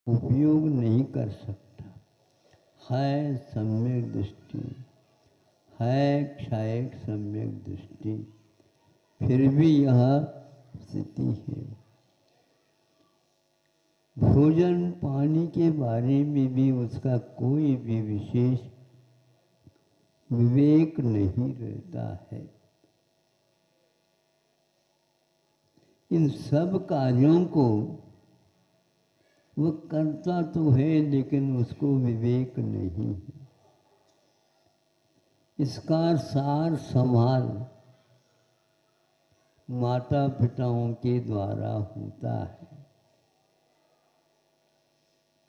उपयोग नहीं कर सकता। है सम्यक दृष्टि, है क्षायक सम्यक दृष्टि, फिर भी यह स्थिति है। भोजन पानी के बारे में भी उसका कोई भी विशेष विवेक नहीं रहता है। इन सब कार्यों को वह करता तो है, लेकिन उसको विवेक नहीं है। इसका सार संभाल माता पिताओं के द्वारा होता है।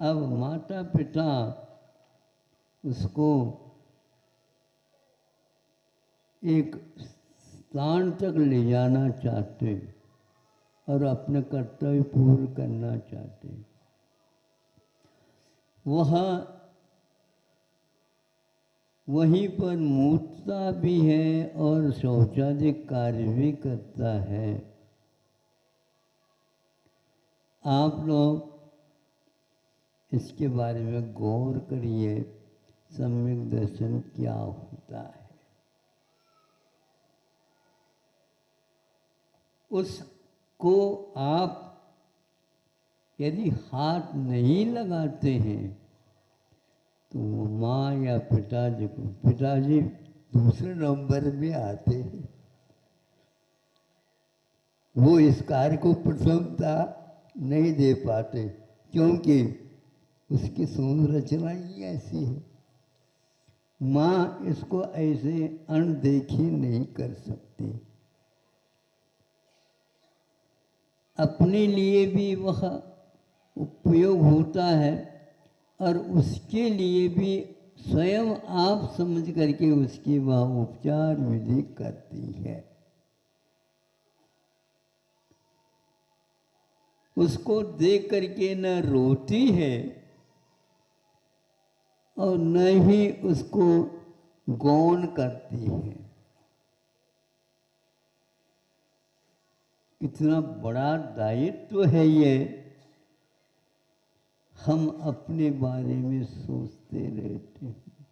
अब माता पिता उसको एक स्थान तक ले जाना चाहते और अपने कर्तव्य पूर्ण करना चाहते। वहीं पर मूर्तता भी है और शौचादि कार्य भी करता है। आप लोग इसके बारे में गौर करिए, सम्यक दर्शन क्या होता है। उसको आप यदि हाथ नहीं लगाते हैं तो माँ या पिताजी को, पिताजी दूसरे नंबर में आते हैं। वो इस कार्य को प्रथमता नहीं दे पाते, क्योंकि उसकी संरचना ही ऐसी है। माँ इसको ऐसे अनदेखी नहीं कर सकती। अपने लिए भी वह उपयोग होता है और उसके लिए भी स्वयं आप समझ करके उसकी वह उपचार विधि करती है। उसको देख करके न रोती है और न ही उसको गौण करती है। कितना बड़ा दायित्व है ये, हम अपने बारे में सोचते रहते हैं।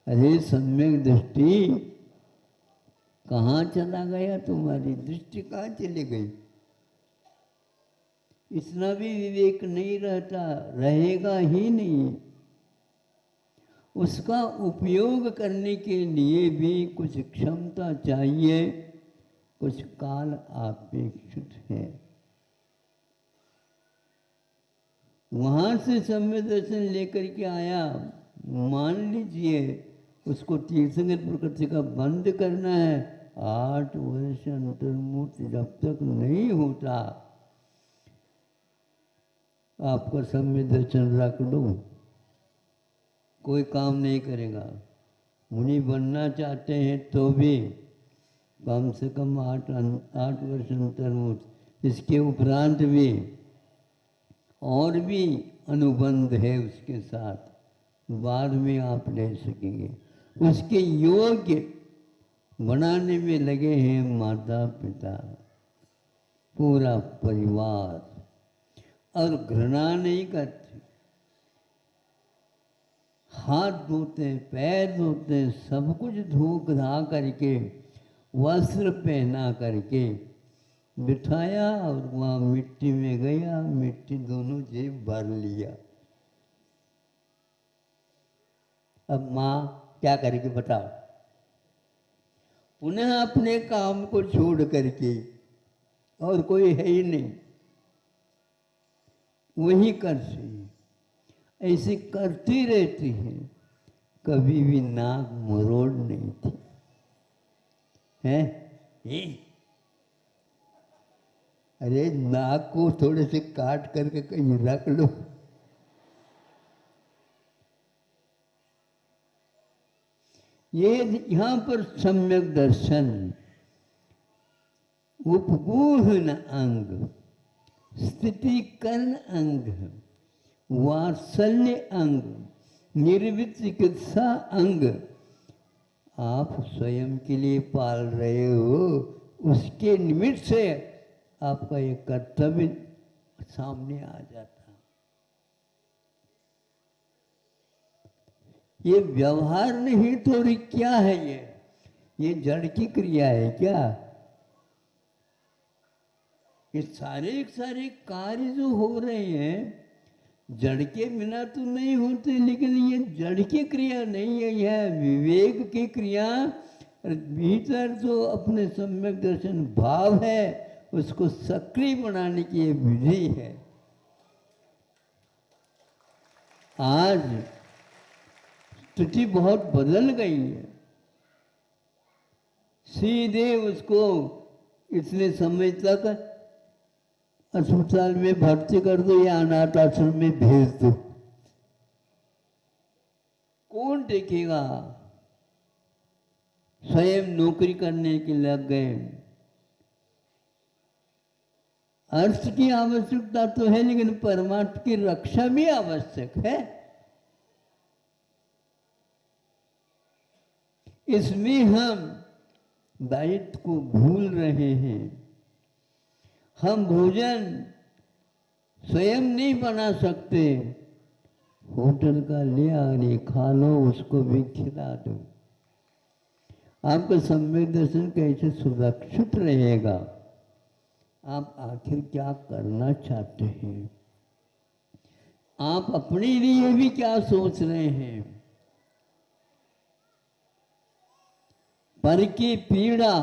अरे सम्यक दृष्टि, कहाँ चला गया? तुम्हारी दृष्टि कहाँ चली गई? इतना भी विवेक नहीं रहता, रहेगा ही नहीं। उसका उपयोग करने के लिए भी कुछ क्षमता चाहिए, कुछ काल अपेक्षित है। वहां से सम्यक दर्शन लेकर के आया, मान लीजिए उसको तीर्थंकर प्रकृति का बंद करना है। 8 वर्ष अंतर्मुक्त जब तक नहीं होता, आपका सम्यक दर्शन रख लो, कोई काम नहीं करेगा। मुनि बनना चाहते हैं तो भी कम से कम 8 वर्ष अंतर्मुक्त, इसके उपरांत भी और भी अनुबंध है उसके साथ, बाद में आप ले सकेंगे। उसके योग्य बनाने में लगे हैं माता पिता, पूरा परिवार, और घृणा नहीं करते। हाथ धोते, पैर धोते, सब कुछ धो धा करके, वस्त्र पहना करके बिठाया और वहाँ मिट्टी में गया, मिट्टी दोनों जेब भर लिया। अब माँ क्या करेगी बताओ? पुनः अपने काम को छोड़ करके, और कोई है ही नहीं, वही करती, ऐसे करती रहती है, कभी भी नाक मरोड़ नहीं थी है? अरे नाक को थोड़े से काट करके कहीं रख लो। ये यहाँ पर सम्यक दर्शन उपगूहन अंग, स्थिति कर्ण अंग, वात्सल्य अंग, निर्वित चिकित्सा अंग आप स्वयं के लिए पाल रहे हो। उसके निमित्त से आपका ये कर्तव्य सामने आ जाता। ये व्यवहार नहीं तो क्या है ये जड़ की क्रिया है क्या? ये सारे कार्य जो हो रहे हैं जड़ के बिना तो नहीं होते, लेकिन ये जड़ की क्रिया नहीं है, यह विवेक की क्रिया। भीतर जो अपने सम्यक दर्शन भाव है उसको सक्रिय बनाने की ये विधि है। आज स्थिति बहुत बदल गई है। सीधे उसको इतने समय तक अस्पताल में भर्ती कर दो या अनाथ आश्रम में भेज दो, कौन देखेगा? स्वयं नौकरी करने के लग गए। अर्थ की आवश्यकता तो है, लेकिन परमार्थ की रक्षा भी आवश्यक है। इसमें हम दायित्व को भूल रहे हैं। हम भोजन स्वयं नहीं बना सकते, होटल का ले आने खा लो, उसको भी खिला दो। आपका सम्यक दर्शन कैसे सुरक्षित रहेगा? आप आखिर क्या करना चाहते हैं? आप अपने लिए भी क्या सोच रहे हैं? पर की पीड़ा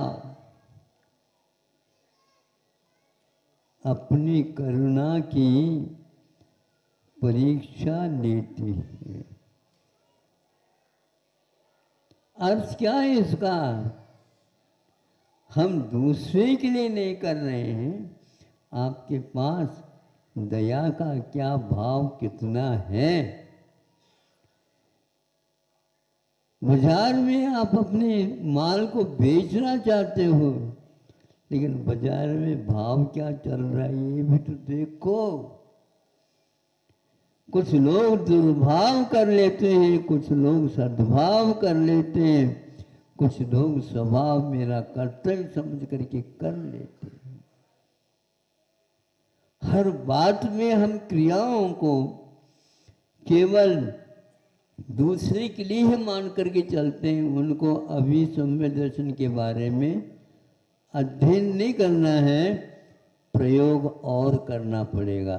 अपनी करुणा की परीक्षा लेती है। अर्थ क्या है इसका? हम दूसरे के लिए नहीं कर रहे हैं, आपके पास दया का क्या भाव कितना है? बाजार में आप अपने माल को बेचना चाहते हो, लेकिन बाजार में भाव क्या चल रहा है ये भी तो देखो। कुछ लोग दुर्भाव कर लेते हैं, कुछ लोग सद्भाव कर लेते हैं, कुछ लोग स्वभाव मेरा कर्तव्य समझ करके कर लेते हैं। हर बात में हम क्रियाओं को केवल दूसरे के लिए ही मान करके चलते हैं। उनको अभी सम्यक दर्शन के बारे में अध्ययन नहीं करना है, प्रयोग और करना पड़ेगा।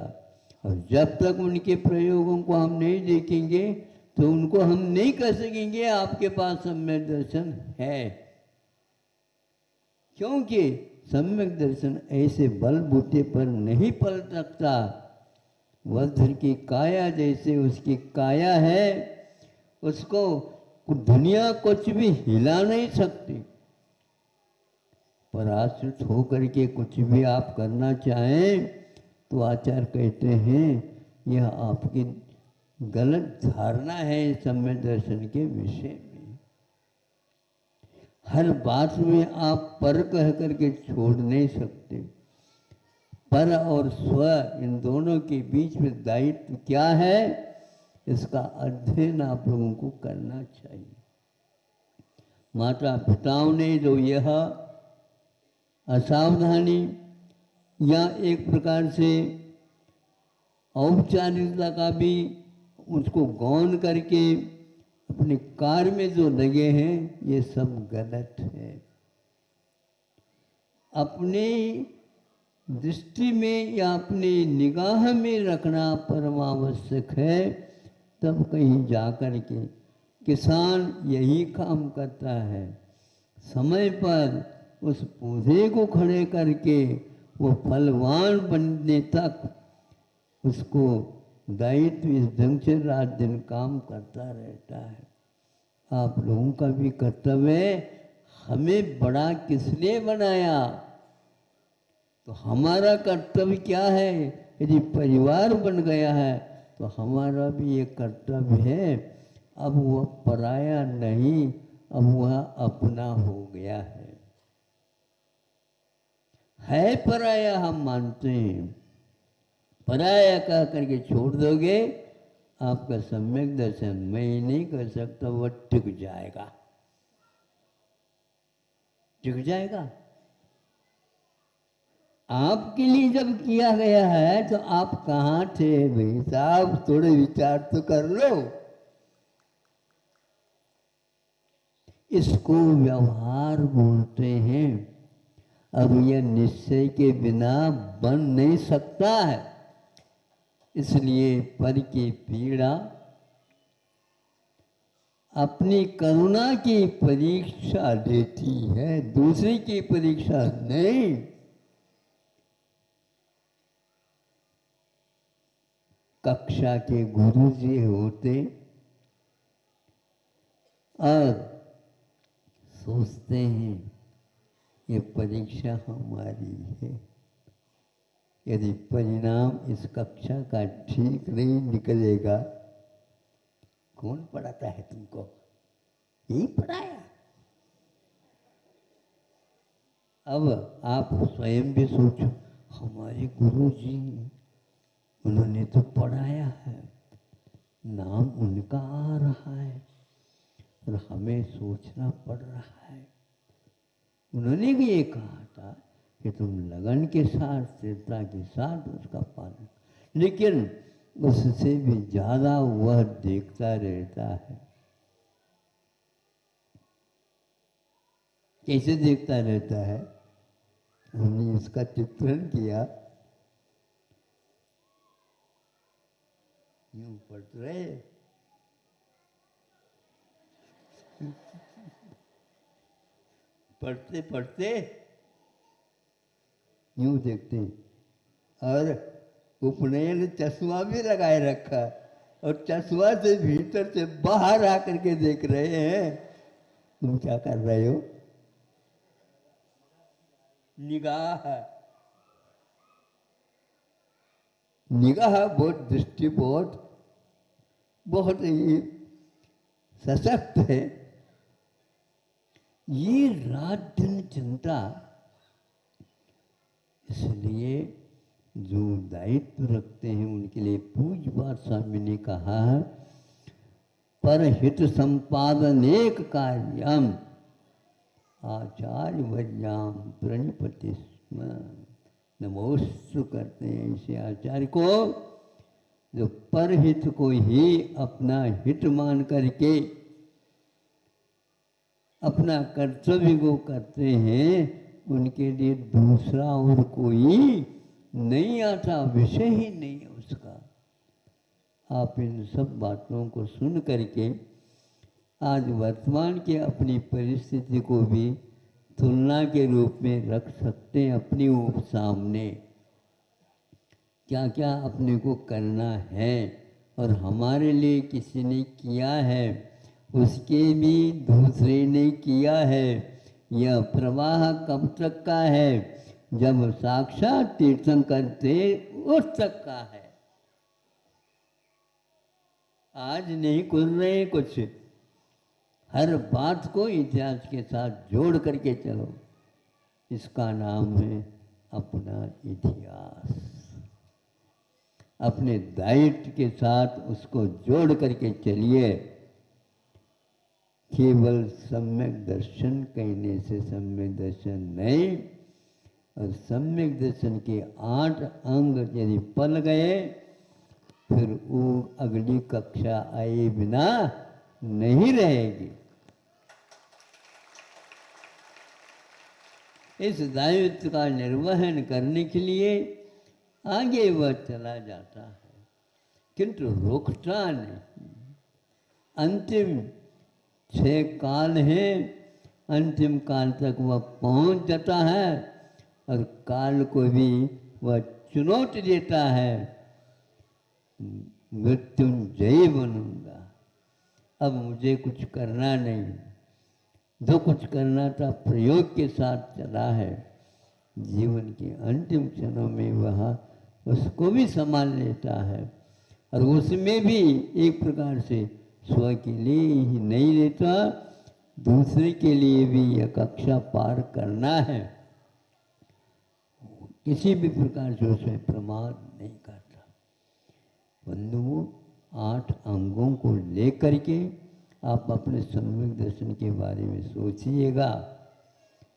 और जब तक उनके प्रयोगों को हम नहीं देखेंगे तो उनको हम नहीं कह सकेंगे आपके पास सम्यक दर्शन है। क्योंकि सम्यक दर्शन ऐसे बलबूते पर नहीं पल सकता। वज्र की काया जैसे उसकी काया है, उसको दुनिया कुछ भी हिला नहीं सकती। पराश्रित होकर के कुछ भी आप करना चाहें तो आचार्य कहते हैं यह आपकी गलत धारणा है सम्यक दर्शन के विषय में। हर बात में आप पर कह करके छोड़ नहीं सकते। पर और स्व इन दोनों के बीच में दायित्व क्या है, इसका अध्ययन आप लोगों को करना चाहिए। माता पिताओं ने जो यह असावधानी या एक प्रकार से औपचारिकता का भी उसको गौन करके अपने कार्य में जो लगे हैं, ये सब गलत है। अपने दृष्टि में या अपने निगाह में रखना परमावश्यक है। तब कहीं जाकर के किसान यही काम करता है, समय पर उस पौधे को खड़े करके वो फलवान बनने तक उसको दायित्व इस ढंग से रात दिन काम करता रहता है। आप लोगों का भी कर्तव्य है, हमें बड़ा किसने बनाया? तो हमारा कर्तव्य क्या है? यदि परिवार बन गया है तो हमारा भी ये कर्तव्य है, अब वह पराया नहीं, अब वह अपना हो गया है पराया हम मानते हैं। पराया कह करके छोड़ दोगे, आपका सम्यक दर्शन मैं नहीं कर सकता, वह टिक जाएगा, टिक जाएगा। आपके लिए जब किया गया है तो आप कहाँ थे भाई साहब? थोड़े विचार तो कर लो। इसको व्यवहार बोलते हैं। अब यह निश्चय के बिना बन नहीं सकता है, इसलिए पर की पीड़ा अपनी करुणा की परीक्षा देती है, दूसरे की परीक्षा नहीं। कक्षा के गुरु जी होते और सोचते हैं ये परीक्षा हमारी है, यदि परिणाम इस कक्षा का ठीक नहीं निकलेगा, कौन पढ़ाता है तुमको? यही पढ़ाया। अब आप स्वयं भी सोचो, हमारे गुरु जी उन्होंने तो पढ़ाया है, नाम उनका आ रहा है और हमें सोचना पड़ रहा है। उन्होंने भी ये कहा था कि तुम लगन के साथ, स्थिरता के साथ उसका पालन, लेकिन उससे भी ज्यादा वह देखता रहता है। कैसे देखता रहता है? हमने इसका चित्रण किया, यूं पढ़ते रहे, पढ़ते पढ़ते यूं देखते, और उपनयन चश्मा भी लगाए रखा और चश्मा से भीतर से बाहर आकर के देख रहे हैं। तुम क्या कर रहे हो? निगाह, निगाह बहुत, दृष्टि बहुत ही सशक्त है। ये रात दिन चिंता, इसलिए जो दायित्व रखते हैं उनके लिए पूज्य बात स्वामी ने कहा, पर हित संपादन एक कार्यम आचार्य वर्याम प्रणिपति स्म। नमोस्तु करते हैं इसे आचार्य को, जो परहित को ही अपना हित मान करके अपना कर्तव्य को करते हैं, उनके लिए दूसरा और कोई नहीं आता, विषय ही नहीं है उसका। आप इन सब बातों को सुन करके आज वर्तमान की अपनी परिस्थिति को भी तुलना के रूप में रख सकते हैं अपनी सामने। क्या क्या अपने को करना है और हमारे लिए किसी ने किया है, उसके भी दूसरे ने किया है। यह प्रवाह कब तक का है? जब साक्षात तीर्थंकर थे उस तक का है। आज नहीं खुल रहे कुछ, हर बात को इतिहास के साथ जोड़ करके चलो, इसका नाम है अपना इतिहास। अपने दायित्व के साथ उसको जोड़ करके चलिए। केवल सम्यक दर्शन कहने से सम्यक दर्शन नहीं, और सम्यक दर्शन के 8 अंग यदि पल गए, फिर वो अगली कक्षा आए बिना नहीं रहेगी। इस दायित्व का निर्वहन करने के लिए आगे वह चला जाता है, किंतु रुकता नहीं। अंतिम 6 काल है, अंतिम काल तक वह पहुंच जाता है और काल को भी वह चुनौती देता है, मृत्युंजयी बनूंगा। अब मुझे कुछ करना नहीं, जो कुछ करना था प्रयोग के साथ चला है। जीवन के अंतिम क्षणों में वह उसको भी संभाल लेता है, और उसमें भी एक प्रकार से स्व के लिए ही नहीं लेता, दूसरे के लिए भी यह कक्षा पार करना है। किसी भी प्रकार से उसमें प्रमाद नहीं करता। बंधुओं, 8 अंगों को लेकर के आप अपने सम्यक दर्शन के बारे में सोचिएगा।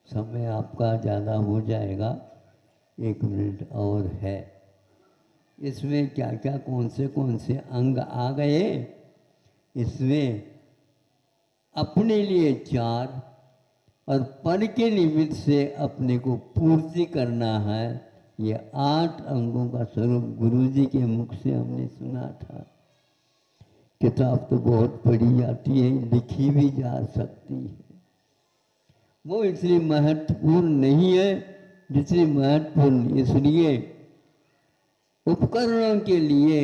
समय आपका ज़्यादा हो जाएगा, 1 मिनट और है। इसमें क्या क्या कौन से अंग आ गए, इसमें अपने लिए 4 और पर के निमित्त से अपने को पूर्ति करना है। ये 8 अंगों का स्वरूप गुरु जी के मुख से हमने सुना था। किताब तो बहुत पढ़ी जाती है, लिखी भी जा सकती है। वो इसलिए महत्वपूर्ण नहीं है जितनी महत्वपूर्ण इसलिए उपकरणों के लिए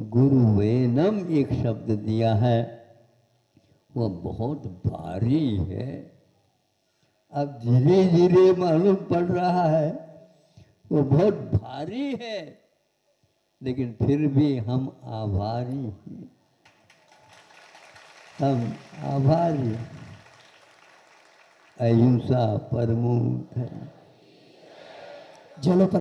गुरु वेनम एक शब्द दिया है, वो बहुत भारी है। अब धीरे धीरे मालूम पड़ रहा है वो बहुत भारी है, लेकिन फिर भी हम आभारी हैं, हम आभारी। अहिंसा परमो धर्म। चलो।